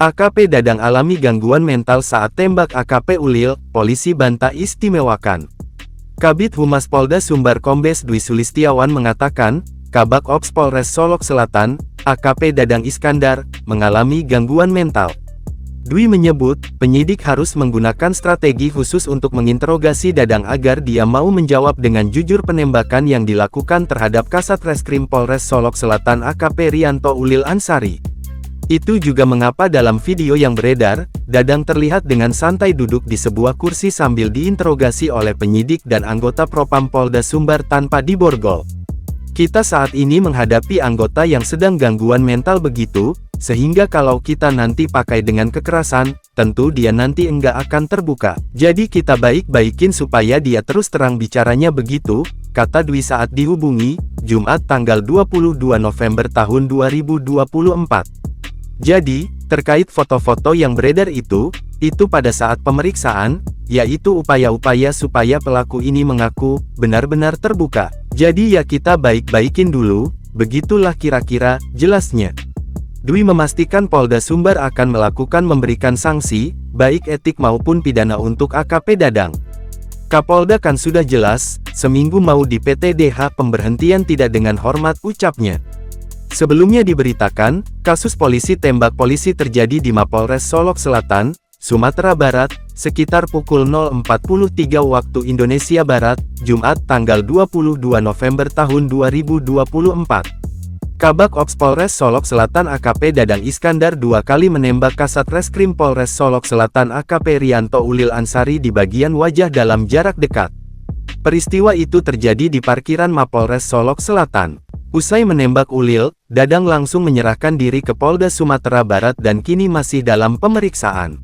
AKP Dadang alami gangguan mental saat tembak AKP Ulil, polisi bantah istimewakan. Kabid Humas Polda Sumbar Kombes Dwi Sulistiawan mengatakan, Kabak Ops Polres Solok Selatan, AKP Dadang Iskandar, mengalami gangguan mental. Dwi menyebut, penyidik harus menggunakan strategi khusus untuk menginterogasi Dadang agar dia mau menjawab dengan jujur penembakan yang dilakukan terhadap Kasat Reskrim Polres Solok Selatan AKP Rianto Ulil Ansari. Itu juga mengapa dalam video yang beredar, Dadang terlihat dengan santai duduk di sebuah kursi sambil diinterogasi oleh penyidik dan anggota Propam Polda Sumbar tanpa diborgol. Kita saat ini menghadapi anggota yang sedang gangguan mental begitu, sehingga kalau kita nanti pakai dengan kekerasan, tentu dia nanti enggak akan terbuka. Jadi kita baik-baikin supaya dia terus terang bicaranya begitu, kata Dwi saat dihubungi, Jumat tanggal 22 November tahun 2024. Jadi, terkait foto-foto yang beredar itu pada saat pemeriksaan, yaitu upaya-upaya supaya pelaku ini mengaku benar-benar terbuka. Jadi ya kita baik-baikin dulu, begitulah kira-kira jelasnya. Dwi memastikan Polda Sumbar akan melakukan memberikan sanksi, baik etik maupun pidana untuk AKP Dadang. Kapolda kan sudah jelas, seminggu mau di PTDH pemberhentian tidak dengan hormat ucapnya. Sebelumnya diberitakan, kasus polisi tembak polisi terjadi di Mapolres Solok Selatan, Sumatera Barat, sekitar pukul 0.43 waktu Indonesia Barat, Jumat tanggal 22 November tahun 2024. Kabak Ops Polres Solok Selatan AKP Dadang Iskandar 2 kali menembak Kasat Reskrim Polres Solok Selatan AKP Rianto Ulil Ansari di bagian wajah dalam jarak dekat. Peristiwa itu terjadi di parkiran Mapolres Solok Selatan. Usai menembak Ulil, Dadang langsung menyerahkan diri ke Polda Sumatera Barat dan kini masih dalam pemeriksaan.